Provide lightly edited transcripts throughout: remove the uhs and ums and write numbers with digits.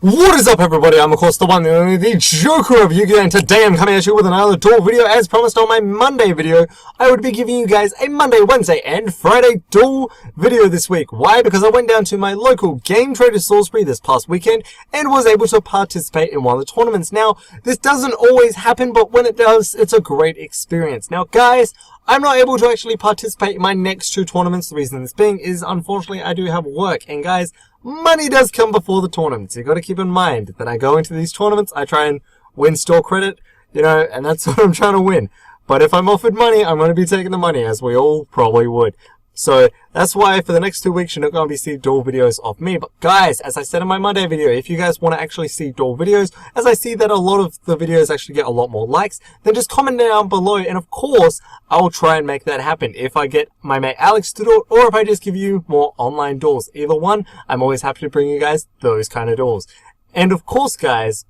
What is up, everybody? I'm of course the one and only the Joker of Yu-Gi-Oh! And today I'm coming at you with another duel video. As promised on my Monday video, I would be giving you guys a Monday, Wednesday, and Friday duel video this week. Why? Because I went down to my local GameTraders Salisbury this past weekend and was able to participate in one of the tournaments. Now, this doesn't always happen, but when it does, it's a great experience. Now, guys, I'm not able to actually participate in my next two tournaments. The reason this being is, unfortunately, I do have work. And guys, money does come before the tournaments. You've got to keep in mind that I go into these tournaments, I try and win store credit, and that's what I'm trying to win. But if I'm offered money, I'm going to be taking the money, as we all probably would. So that's why for the next 2 weeks, you're not going to be seeing duel videos of me. But guys, as I said in my Monday video, if you guys want to actually see duel videos, as I see that a lot of the videos actually get a lot more likes, then just comment down below. And of course, I will try and make that happen. If I get my mate Alex to do it, or if I just give you more online duels. Either one, I'm always happy to bring you guys those kind of duels. And of course, guys,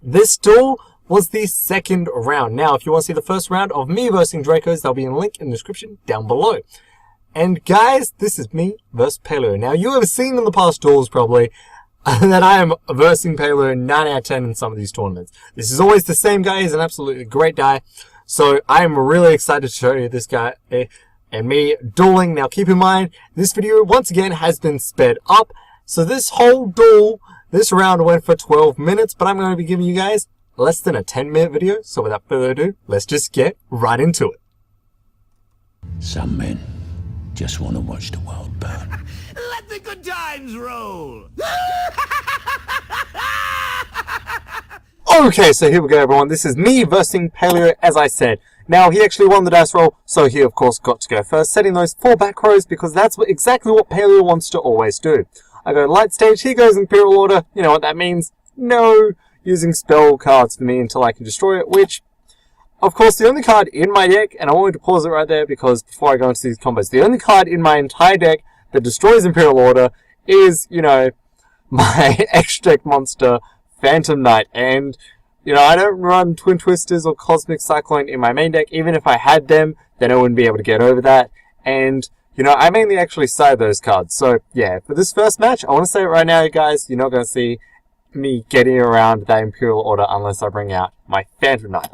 this duel was the second round. Now, if you want to see the first round of me versus Dracos, there'll be a link in the description down below. And guys, this is me versus Paleo. Now, you have seen in the past duels probably that I am versing Paleo 9 out of 10 in some of these tournaments. This is always the same guy. He's an absolutely great guy. So I am really excited to show you this guy and me dueling. Now, keep in mind, this video once again has been sped up. So this whole duel, this round went for 12 minutes, but I'm going to be giving you guys less than a 10-minute video. So without further ado, let's just get right into it. Some men just want to watch the world burn. Let the good times roll! Okay, so here we go, everyone. This is me versus Paleo, as I said. Now, he actually won the dice roll, so he, of course, got to go first, setting those 4 back rows, because that's exactly what Paleo wants to always do. I go light stage, he goes Imperial Order. You know what that means? No using spell cards for me until I can destroy it, which, of course, the only card in my deck, and I wanted to pause it right there because before I go into these combos, the only card in my entire deck that destroys Imperial Order is, my X-Deck monster, Phantom Knight. And, I don't run Twin Twisters or Cosmic Cyclone in my main deck. Even if I had them, then I wouldn't be able to get over that. And, I mainly actually side those cards. So, yeah, for this first match, I want to say it right now, guys, you're not going to see me getting around that Imperial Order unless I bring out my Phantom Knight.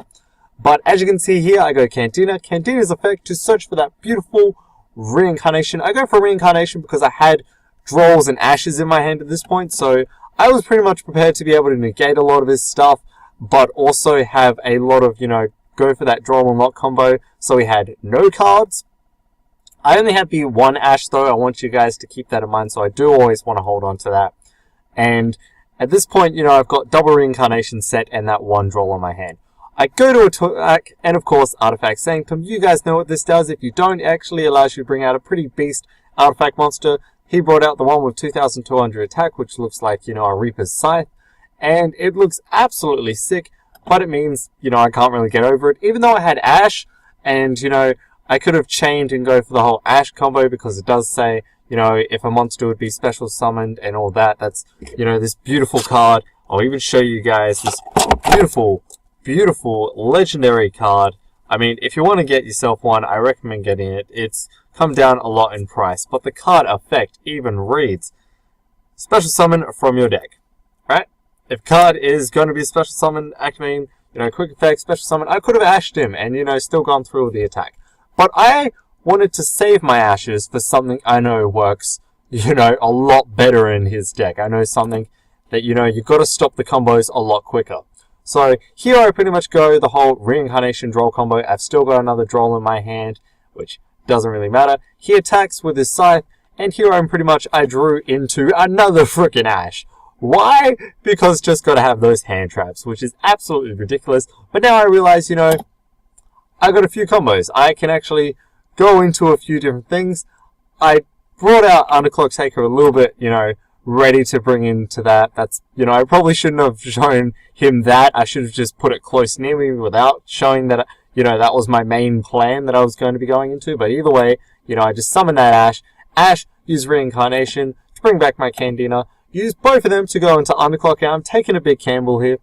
But as you can see here, I go Cantina. Cantina's effect to search for that beautiful reincarnation. I go for reincarnation because I had Drolls and Ashes in my hand at this point. So I was pretty much prepared to be able to negate a lot of his stuff, but also have a lot of, go for that Droll and Lock combo. So he had no cards. I only have the 1 Ash though. I want you guys to keep that in mind. So I do always want to hold on to that. And at this point, I've got double reincarnation set and that 1 Droll on my hand. I go to attack, and of course, Artifact Sanctum. You guys know what this does. If you don't, it actually allows you to bring out a pretty beast Artifact monster. He brought out the one with 2,200 attack, which looks like, a Reaper's Scythe. And it looks absolutely sick, but it means, I can't really get over it. Even though I had Ash, and, I could have chained and go for the whole Ash combo, because it does say, if a monster would be special summoned and all that. That's, this beautiful card. I'll even show you guys this beautiful legendary card. I mean, if you want to get yourself one, I recommend getting it. It's come down a lot in price, but the card effect even reads special summon from your deck, right? If card is going to be a special summon, activating, quick effect, special summon, I could have ashed him and, still gone through with the attack. But I wanted to save my ashes for something I know works, a lot better in his deck. I know something that, you've got to stop the combos a lot quicker. So here I pretty much go the whole reincarnation Droll combo. I've still got another Droll in my hand, which doesn't really matter. He attacks with his scythe, and here I drew into another frickin' Ash. Why? Because just gotta have those hand traps, which is absolutely ridiculous. But now I realize, I got a few combos. I can actually go into a few different things. I brought out Underclock Taker a little bit, ready to bring into that. That's, I probably shouldn't have shown him that. I should have just put it close near me without showing that, that was my main plan that I was going to be going into. But either way, I just summoned that Ash. Ash, use Reincarnation to bring back my Cantina. Use both of them to go into Underclock. I'm taking a big Campbell here.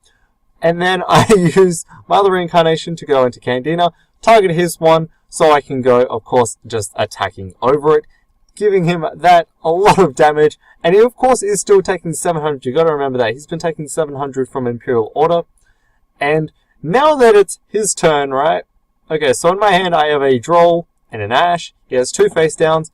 And then I use my other Reincarnation to go into Cantina, target his one, so I can go, of course, just attacking over it. giving him that a lot of damage. And he, of course, is still taking 700. You got to remember that. He's been taking 700 from Imperial Order. And now that it's his turn, right? Okay, so in my hand, I have a Droll and an Ash. He has 2 face downs.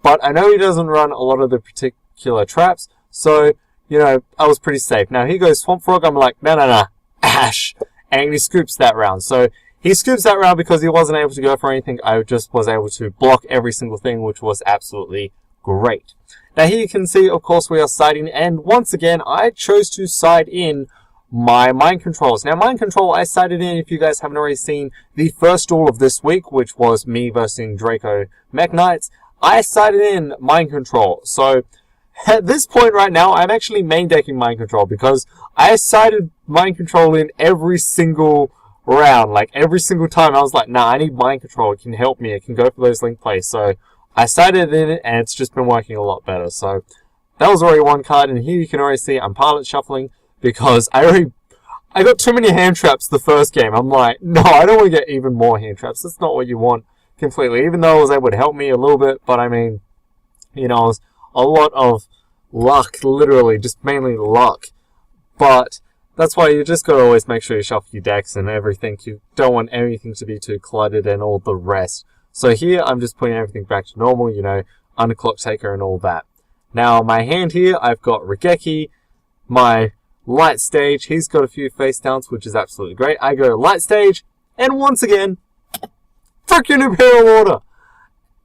But I know he doesn't run a lot of the particular traps. So, you know, I was pretty safe. Now, he goes Swamp Frog. I'm like, no, Ash. And he scoops that round. So, he scoops that round because he wasn't able to go for anything. I just was able to block every single thing, which was absolutely great. Now, here you can see, of course, we are siding. And once again, I chose to side in my Mind Controls. Now, Mind Control, I sided in, if you guys haven't already seen, the first duel of this week, which was me versus Draco Mech Knights. I sided in Mind Control. So, at this point right now, I'm actually main decking Mind Control because I sided Mind Control in every single round. Like, every single time I was like, nah, I need Mind Control. It can help me. It can go for those link plays. So, I sided in it, and it's just been working a lot better. So, that was already one card, and here you can already see I'm pilot shuffling because I got too many hand traps the first game. I'm like, no, I don't want to get even more hand traps. That's not what you want completely. Even though it was able to help me a little bit, but I mean, you know, it was a lot of luck, literally, just mainly luck. But that's why you just got to always make sure you shuffle your decks and everything. You don't want anything to be too cluttered and all the rest. So here, I'm just putting everything back to normal, you know, Underclock Taker and all that. Now, my hand here, I've got Regeki, my Light Stage. He's got a few face downs, which is absolutely great. I go Light Stage, and once again, freaking Imperial Order!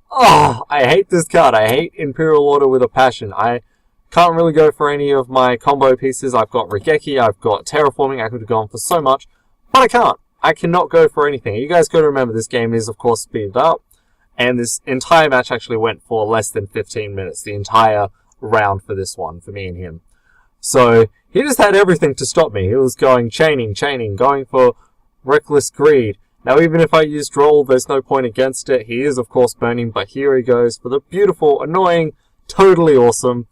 Oh, I hate this card. I hate Imperial Order with a passion. I can't really go for any of my combo pieces. I've got Regeki, I've got Terraforming. I could have gone for so much, but I can't. I cannot go for anything. You guys got to remember this game is, of course, speeded up. And this entire match actually went for less than 15 minutes. The entire round for this one, for me and him. So, he just had everything to stop me. He was going chaining, going for Reckless Greed. Now, even if I used Droll, there's no point against it. He is, of course, burning. But here he goes for the beautiful, annoying, totally awesome.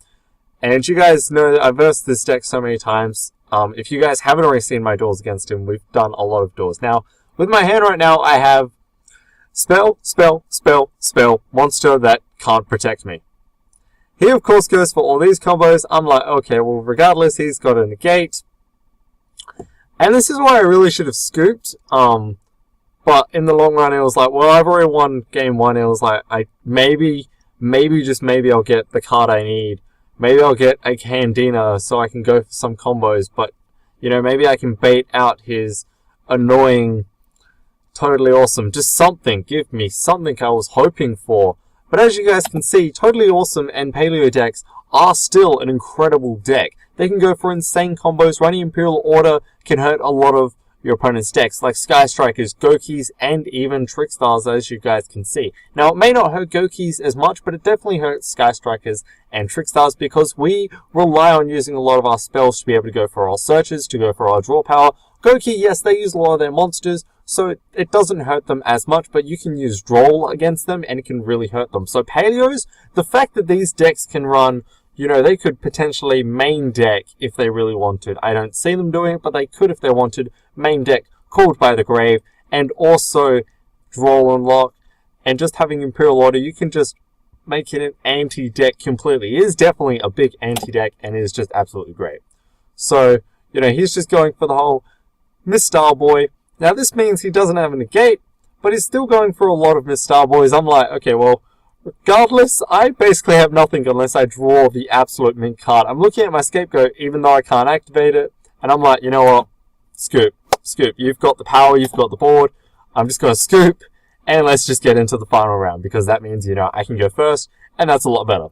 And you guys know that I've versed this deck so many times. If you guys haven't already seen my duels against him, we've done a lot of duels. Now, with my hand right now, I have Spell, monster that can't protect me. He, of course, goes for all these combos. I'm like, okay, well, regardless, he's got a negate. And this is why I really should have scooped. But in the long run, it was like, well, I've already won game 1. It was like, maybe I'll get the card I need. Maybe I'll get a Candina so I can go for some combos, but, you know, maybe I can bait out his annoying, totally awesome, just something, give me something I was hoping for. But as you guys can see, Totally Awesome and Paleo decks are still an incredible deck. They can go for insane combos. Running Imperial Order can hurt a lot of your opponent's decks, like Sky Strikers, Gokis, and even Trickstars, as you guys can see. Now, it may not hurt Gokis as much, but it definitely hurts Sky Strikers and Trickstars because we rely on using a lot of our spells to be able to go for our searches, to go for our draw power. Goki, yes, they use a lot of their monsters, so it doesn't hurt them as much, but you can use Droll against them, and it can really hurt them. So Paleos, the fact that these decks can run, you know, they could potentially main deck if they really wanted. I don't see them doing it, but they could if they wanted. Main deck, Called by the Grave, and also Droll and Lock, and just having Imperial Order, you can just make it an anti-deck completely. It is definitely a big anti-deck, and it is just absolutely great. So, you know, he's just going for the whole Miss Starboy. Now, this means he doesn't have a negate, but he's still going for a lot of Miss Starboys. I'm like, okay, well, regardless, I basically have nothing unless I draw the absolute mint card. I'm looking at my Scapegoat, even though I can't activate it, and I'm like, you know what? Scoop. You've got the power, you've got the board. I'm just going to scoop, and let's just get into the final round, because that means, you know, I can go first, and that's a lot better.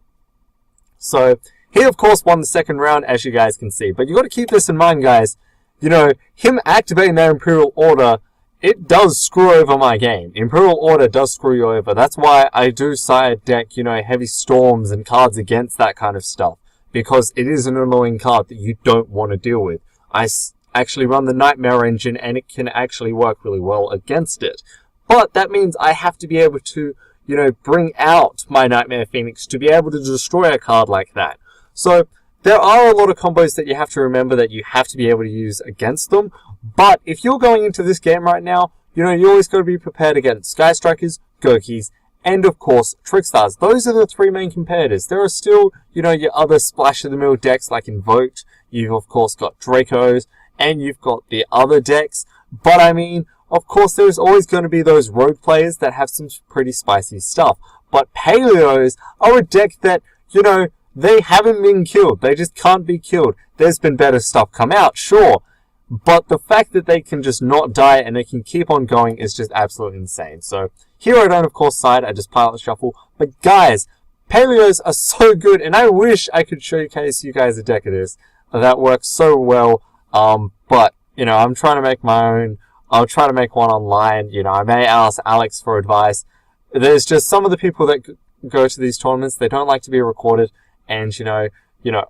So, he, of course, won the second round, as you guys can see. But you've got to keep this in mind, guys. You know, him activating that Imperial Order, it does screw over my game. Imperial Order does screw you over. That's why I do side deck, you know, Heavy Storms and cards against that kind of stuff. Because it is an annoying card that you don't want to deal with. I actually run the Nightmare engine, and it can actually work really well against it. But that means I have to be able to, you know, bring out my Nightmare Phoenix to be able to destroy a card like that. So, there are a lot of combos that you have to remember that you have to be able to use against them. But if you're going into this game right now, you know, you always got to be prepared against Sky Strikers, Gokis, and of course Trickstars. Those are the three main competitors. There are still, you know, your other splash-of-the-mill decks like Invoked. You've of course got Dracos, and you've got the other decks. But I mean, of course there's always going to be those rogue players that have some pretty spicy stuff. But Paleos are a deck that, you know, they haven't been killed. They just can't be killed. There's been better stuff come out, sure. But the fact that they can just not die and they can keep on going is just absolutely insane. So here I don't, of course, side. I just pilot shuffle. But guys, Paleos are so good. And I wish I could showcase you guys a deck of this. That works so well. But, you know, I'm trying to make my own. I'll try to make one online. You know, I may ask Alex for advice. There's just some of the people that go to these tournaments, they don't like to be recorded. And, you know,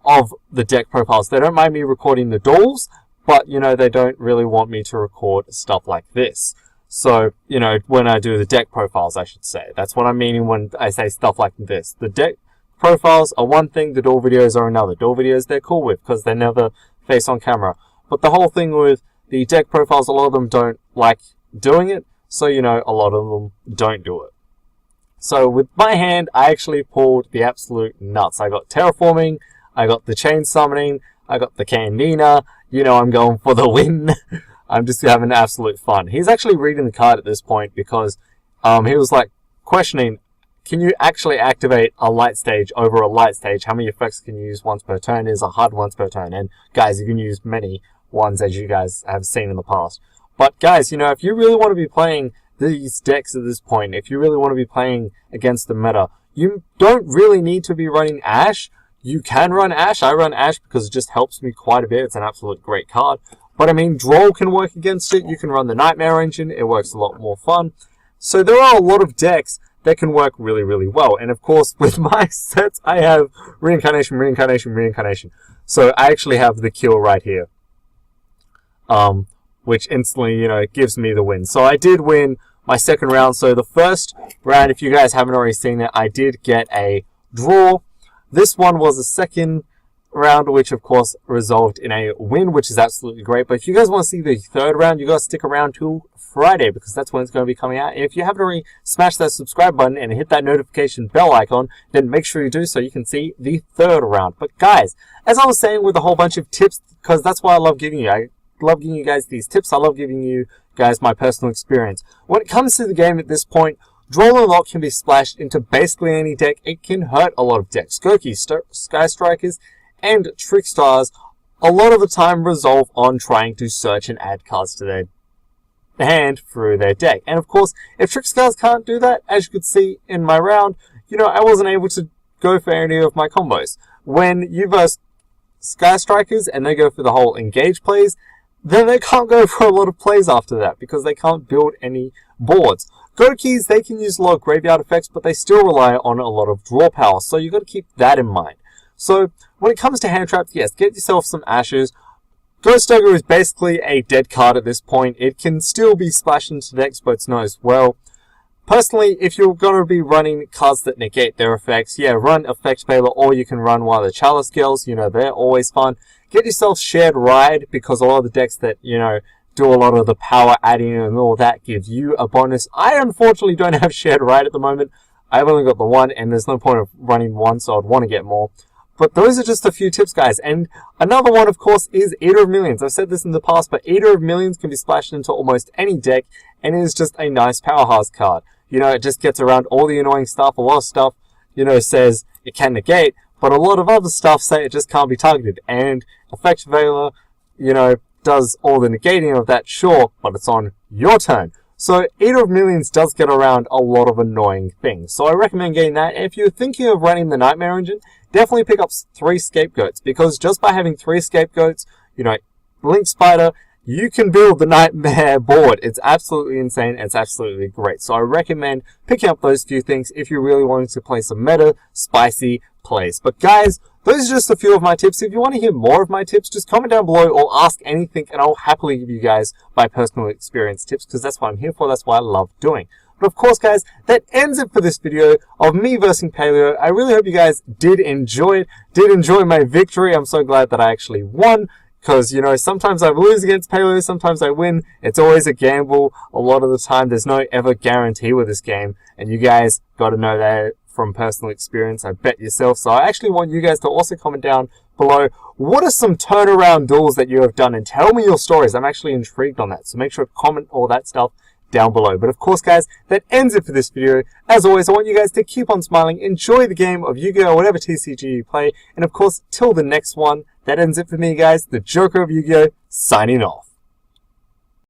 of the deck profiles, they don't mind me recording the duels, but, you know, they don't really want me to record stuff like this. So, you know, when I do the deck profiles, I should say. That's what I'm meaning when I say stuff like this. The deck profiles are one thing, the duel videos are another. Duel videos they're cool with, because they never face on camera. But the whole thing with the deck profiles, a lot of them don't like doing it, so, you know, a lot of them don't do it. So with my hand, I actually pulled the absolute nuts. I got Terraforming, I got the Chain Summoning, I got the Candina. You know, I'm going for the win. I'm just having absolute fun. He's actually reading the card at this point because he was like questioning, can you actually activate a light stage over a light stage? How many effects can you use once per turn? Is a HUD once per turn. And guys, you can use many ones as you guys have seen in the past. But guys, you know, if you really want to be playing these decks at this point, if you really want to be playing against the meta, you don't really need to be running Ash. You can run Ash. I run Ash because it just helps me quite a bit. It's an absolute great card. But I mean, Droll can work against it. You can run the Nightmare engine. It works a lot more fun. So there are a lot of decks that can work really, really well. And of course, with my sets, I have Reincarnation, Reincarnation, Reincarnation. So I actually have the kill right here. Which instantly, you know, gives me the win. So I did win my second round. So the first round, if you guys haven't already seen it, I did get a draw. This one was the second round, which of course resolved in a win, which is absolutely great. But if you guys want to see the third round, you got to stick around till Friday because that's when it's going to be coming out. And if you haven't already smashed that subscribe button and hit that notification bell icon, then make sure you do so you can see the third round. But guys, as I was saying with a whole bunch of tips, because that's what I love giving you. I love giving you guys these tips. I love giving you guys my personal experience. When it comes to the game at this point, Droll and Lock can be splashed into basically any deck. It can hurt a lot of decks. Skirky, Sky Strikers, and Trickstars a lot of the time resolve on trying to search and add cards to their hand through their deck. And of course, if Trickstars can't do that, as you could see in my round, you know, I wasn't able to go for any of my combos. When you verse Sky Strikers and they go for the whole engage plays, then they can't go for a lot of plays after that because they can't build any boards. Go-Keys, they can use a lot of graveyard effects, but they still rely on a lot of draw power, so you've got to keep that in mind. So, when it comes to hand traps, yes, get yourself some Ashes. Ghost Ogre is basically a dead card at this point. It can still be splashed into decks, but it's not as well. Personally, if you're going to be running cards that negate their effects, yeah, run Effect Veiler, or you can run one of the Chalice Girls, you know, they're always fun. Get yourself Shared Ride, because a lot of the decks that, you know, do a lot of the power adding and all that gives you a bonus. I unfortunately don't have Shared Ride at the moment. I've only got the one, and there's no point of running one, so I'd want to get more. But those are just a few tips, guys. And another one, of course, is Eater of Millions. I've said this in the past, but Eater of Millions can be splashed into almost any deck, and it is just a nice powerhouse card. You know, it just gets around all the annoying stuff. A lot of stuff, you know, says it can negate, but a lot of other stuff say it just can't be targeted. And Effect Veiler, you know, does all the negating of that, sure, but it's on your turn. So Eater of Millions does get around a lot of annoying things. So I recommend getting that. And if you're thinking of running the Nightmare engine, definitely pick up 3 Scapegoats, because just by having 3 Scapegoats, you know, Blink Spider, you can build the Nightmare board. It's absolutely insane. It's absolutely great. So I recommend picking up those few things if you're really wanting to play some meta, spicy plays. But guys, those are just a few of my tips. If you want to hear more of my tips, just comment down below or ask anything, and I'll happily give you guys my personal experience tips, because that's what I'm here for. That's what I love doing. But of course, guys, that ends it for this video of me versing Paleo. I really hope you guys did enjoy it, did enjoy my victory. I'm so glad that I actually won. Because, you know, sometimes I lose against Paleo, sometimes I win. It's always a gamble. A lot of the time, there's no ever guarantee with this game. And you guys got to know that from personal experience. I bet yourself. So I actually want you guys to also comment down below. What are some turnaround duels that you have done? And tell me your stories. I'm actually intrigued on that. So make sure to comment all that stuff down below. But of course, guys, that ends it for this video. As always, I want you guys to keep on smiling, enjoy the game of Yu-Gi-Oh! Or whatever TCG you play, and of course, till the next one, that ends it for me, guys. The Joker of Yu-Gi-Oh! Signing off.